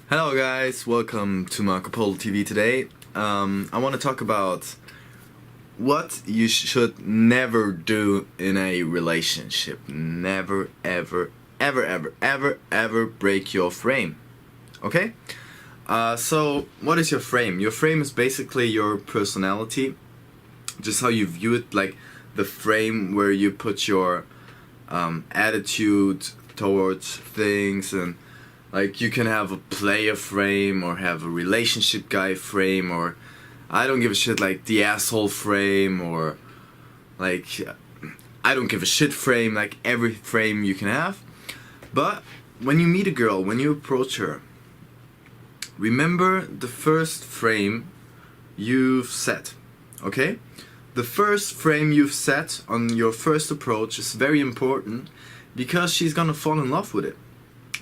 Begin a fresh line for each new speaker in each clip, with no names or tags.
Hello guys, welcome to Marko TV today. I want to talk about what you should never do in a relationship. Never, ever break your frame. Okay? So what is your frame? Your frame is basically your personality, just how you view it, like the frame where you put your attitude towards things, and like you can have a player frame or have a relationship guy frame, or I don't give a shit, like the asshole frame, or like I don't give a shit frame, like every frame you can have. But when you meet a girl, when you approach her, remember the first frame you've set, okay? The first frame you've set on your first approach is very important because she's gonna fall in love with it.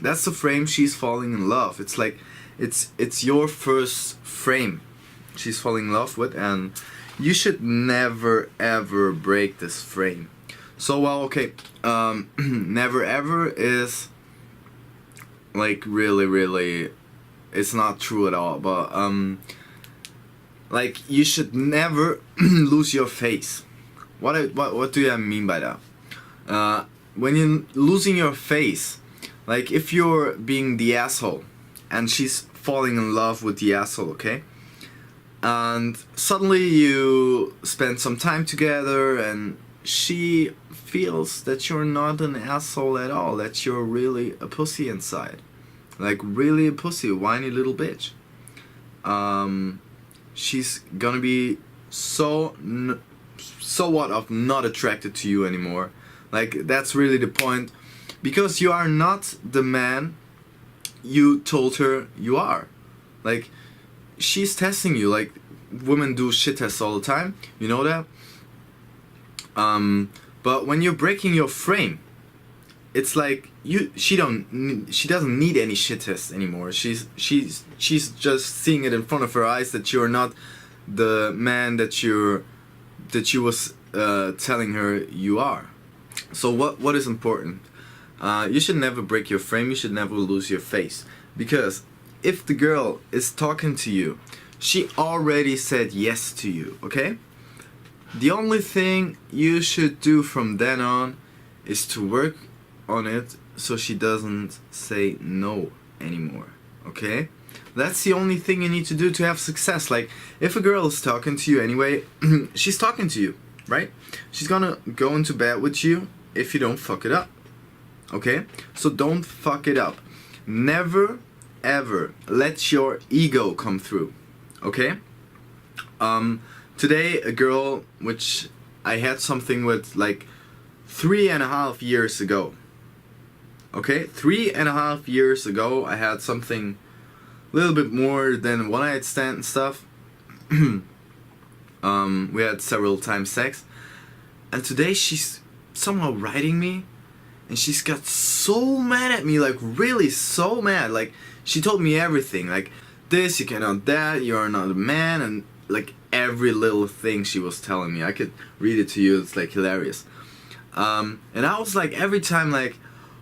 That's the frame she's falling in love. It's like it's your first frame she's falling in love with, and you should never ever break this frame. So well, okay, never ever is like really it's not true at all, but like you should never lose your face. What do I mean by that? When you're losing your face, like if you're being the asshole and she's falling in love with the asshole, okay? And suddenly you spend some time together and she feels that you're not an asshole at all, that you're really a pussy inside. Like really a pussy, a whiny little bitch. She's gonna be somewhat of not attracted to you anymore. Like that's really the point. Because you are not the man you told her you are. Like, she's testing you. Like, women do shit tests all the time. You know that? But when you're breaking your frame, it's like she doesn't need any shit tests anymore. She's just seeing it in front of her eyes that you're not the man that you was telling her you are. So what is important? You should never break your frame, you should never lose your face. Because if the girl is talking to you, she already said yes to you, okay? The only thing you should do from then on is to work on it so she doesn't say no anymore, okay? That's the only thing you need to do to have success. Like, if a girl is talking to you anyway, she's talking to you, right? She's gonna go into bed with you if you don't fuck it up. Okay? So don't fuck it up. Never ever let your ego come through. Okay? Today a girl which I had something with like 3.5 years ago. Okay? 3.5 years ago I had something a little bit more than one night stand and stuff. We had several times sex. And today she's somehow writing me. And she's got so mad at me, like really so mad. Like she told me everything, like this, you cannot that, you're not a man, and like every little thing she was telling me. I could read it to you, it's like hilarious. And I was like every time like,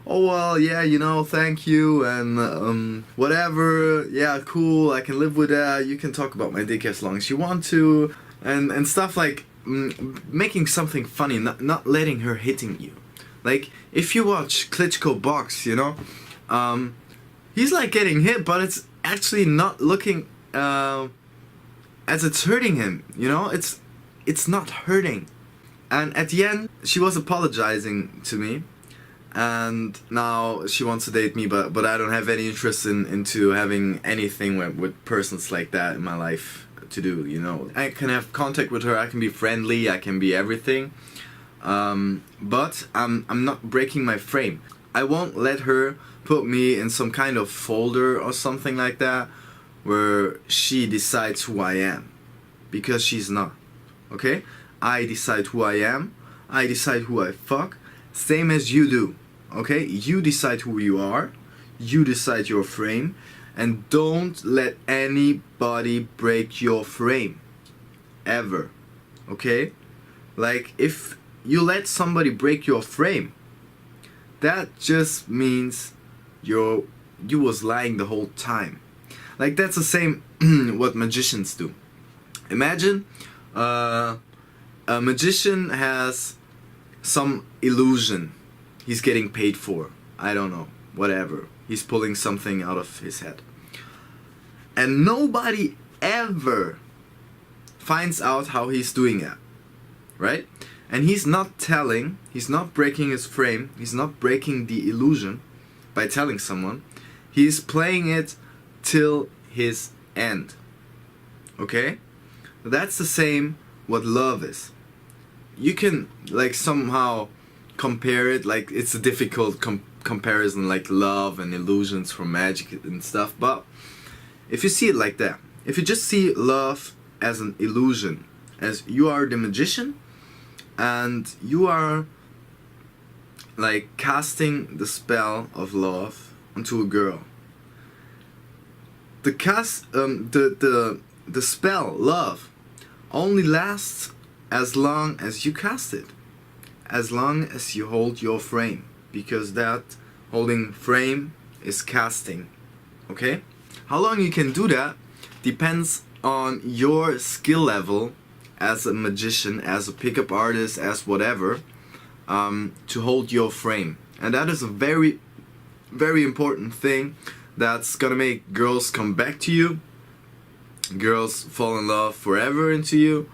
oh well, yeah, you know, thank you, and whatever, yeah, cool, I can live with that, you can talk about my dick as long as you want to, and stuff like making something funny, not letting her hitting you. Like, if you watch Klitschko box, you know, he's like getting hit, but it's actually not looking as it's hurting him, you know, it's not hurting. And at the end, she was apologizing to me, and now she wants to date me, but I don't have any interest into having anything with persons like that in my life to do, you know. I can have contact with her, I can be friendly, I can be everything. But I'm not breaking my frame. I won't let her put me in some kind of folder or something like that where she decides who I am, because she's not, okay? I decide who I am, I decide who I fuck, same as you do, okay? You decide who you are, you decide your frame, and don't let anybody break your frame, ever, okay? Like, if you let somebody break your frame, that just means you was lying the whole time. Like that's the same what magicians do. Imagine a magician has some illusion he's getting paid for. I don't know, whatever. He's pulling something out of his head. And nobody ever finds out how he's doing it, right? And he's not breaking his frame, he's not breaking the illusion by telling someone. He's playing it till his end. Okay? That's the same what love is. You can like somehow compare it, like it's a difficult comparison, like love and illusions from magic and stuff, but if you see it like that, if you just see love as an illusion, as you are the magician and you are like casting the spell of love onto a girl, the spell love only lasts as long as you cast it, as long as you hold your frame, because that holding frame is casting. Okay? How long you can do that depends on your skill level as a magician, as a pickup artist, as whatever, to hold your frame. And that is a very, very important thing that's gonna make girls come back to you, girls fall in love forever into you.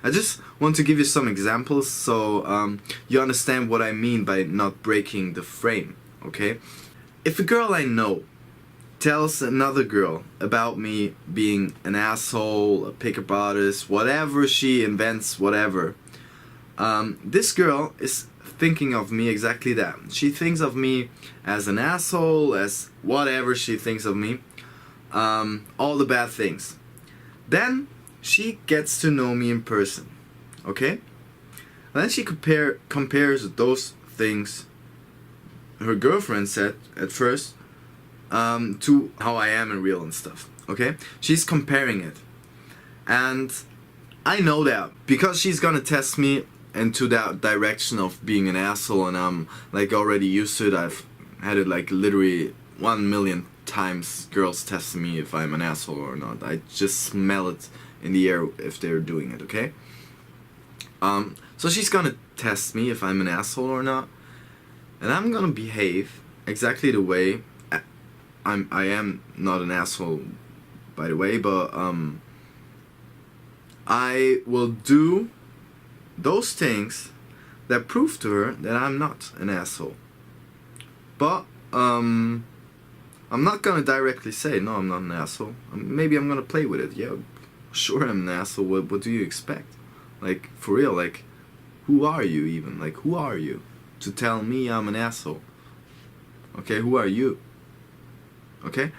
I just want to give you some examples so you understand what I mean by not breaking the frame, okay? If a girl I know tells another girl about me being an asshole, a pickup artist, whatever she invents, whatever, this girl is thinking of me exactly that. She thinks of me as an asshole, as whatever she thinks of me, all the bad things. Then she gets to know me in person, okay? And then she compares those things her girlfriend said at first to how I am in real and stuff, okay? She's comparing it. And I know that because she's gonna test me into that direction of being an asshole, and I'm like already used to it. I've had it like literally 1 million times, girls testing me if I'm an asshole or not. I just smell it in the air if they're doing it, okay? So she's gonna test me if I'm an asshole or not, and I'm gonna behave exactly the way I am not an asshole, by the way, but I will do those things that prove to her that I'm not an asshole. But I'm not gonna directly say no, I'm not an asshole. Maybe I'm gonna play with it. Yeah, sure, I'm an asshole. What do you expect? Like, for real, like, who are you even? Like, who are you to tell me I'm an asshole? Okay, who are you? Okay?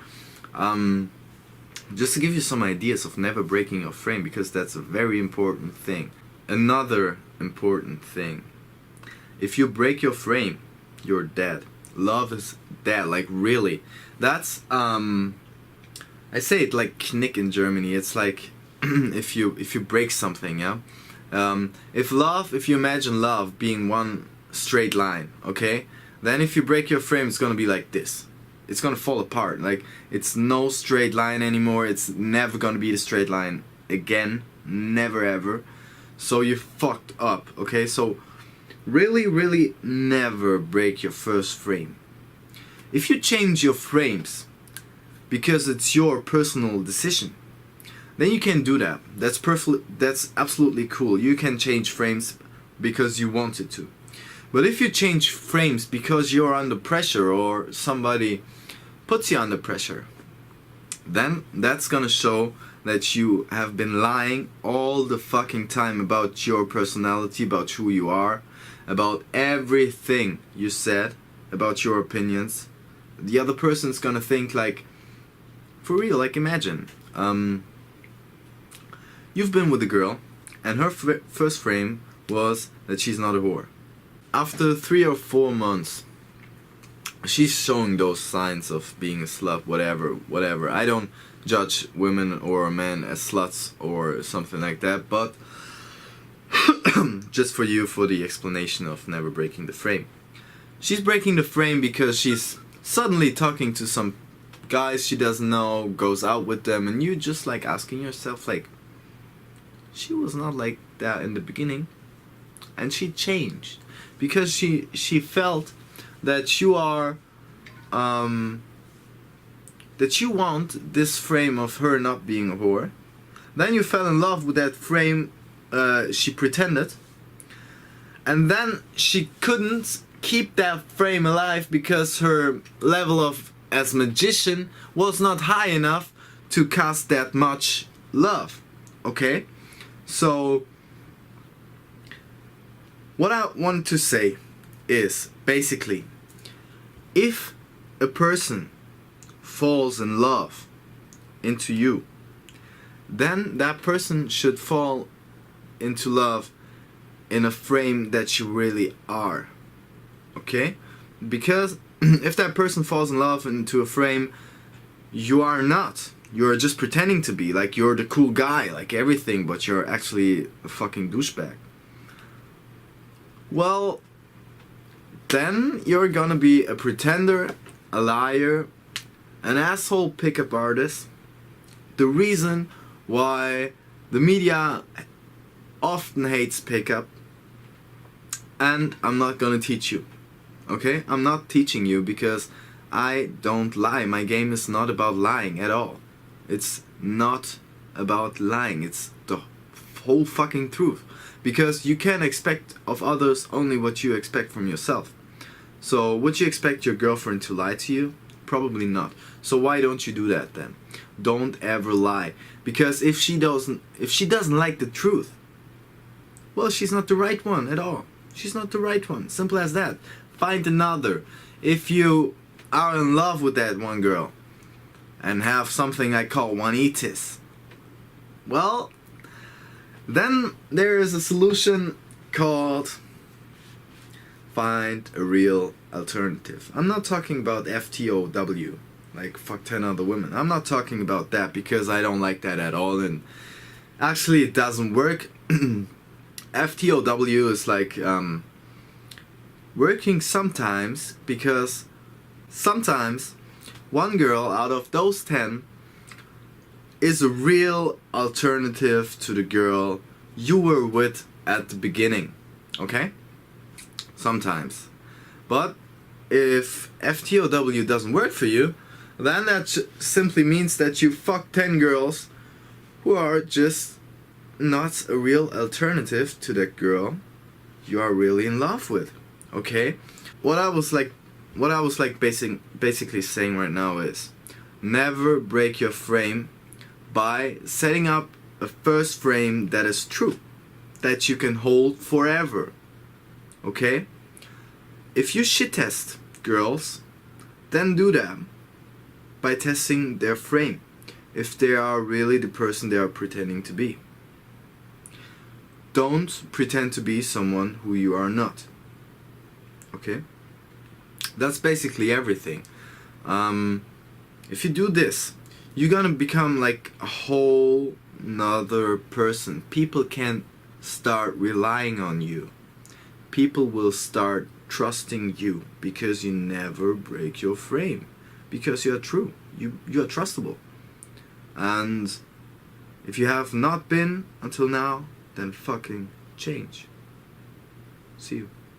Just to give you some ideas of never breaking your frame, because that's a very important thing. Another important thing. If you break your frame, you're dead. Love is dead, like really. That's I say it like knick in Germany. It's like if you break something, yeah. If you imagine love being one straight line, okay, then if you break your frame, it's gonna be like this. It's gonna fall apart. Like, it's no straight line anymore. It's never gonna be a straight line again. Never ever. So you fucked up, okay? So really, really never break your first frame. If you change your frames because it's your personal decision, then you can do that. That's absolutely cool. You can change frames because you wanted to. But if you change frames because you're under pressure or somebody puts you under pressure, then that's gonna show that you have been lying all the fucking time about your personality, about who you are, about everything you said, about your opinions. The other person's gonna think like, for real, like imagine, you've been with a girl and her first frame was that she's not a whore. After 3 or 4 months, she's showing those signs of being a slut, whatever. I don't judge women or men as sluts or something like that, but just for the explanation of never breaking the frame. She's breaking the frame because she's suddenly talking to some guys she doesn't know, goes out with them, and you just like asking yourself like, she was not like that in the beginning, and she changed because she felt that you are that you want this frame of her not being a whore. Then you fell in love with that frame she pretended, and then she couldn't keep that frame alive because her level of as magician was not high enough to cast that much love. Okay? So what I want to say is basically, if a person falls in love into you, then that person should fall into love in a frame that you really are. Okay? Because if that person falls in love into a frame you are not, you're just pretending to be, like you're the cool guy, like everything, but you're actually a fucking douchebag, well, then you're gonna be a pretender, a liar, an asshole pickup artist. The reason why the media often hates pickup, and I'm not gonna teach you. Okay? I'm not teaching you because I don't lie. My game is not about lying at all. It's not about lying. It's the whole fucking truth. Because you can expect of others only what you expect from yourself. So would you expect your girlfriend to lie to you? Probably not. So why don't you do that then? Don't ever lie. Because if she doesn't like the truth, well, she's not the right one at all. She's not the right one. Simple as that. Find another. If you are in love with that one girl and have something I call one-itis, well, then there is a solution called find a real alternative. I'm not talking about FTOW, like fuck 10 other women. I'm not talking about that because I don't like that at all, and actually it doesn't work. FTOW is like working sometimes, because sometimes one girl out of those 10 is a real alternative to the girl you were with at the beginning. Okay? Sometimes. But if FTOW doesn't work for you, then that simply means that you fuck 10 girls who are just not a real alternative to that girl you are really in love with. Okay? What I was basically saying right now is, never break your frame by setting up a first frame that is true, that you can hold forever. Okay? If you shit test girls, then do that by testing their frame, if they are really the person they are pretending to be. Don't pretend to be someone who you are not. Okay? That's basically everything. If you do this, you're gonna become like a whole nother person. People can start relying on you. People will start trusting you because you never break your frame. Because you are true. You are trustable. And if you have not been until now, then fucking change. See you.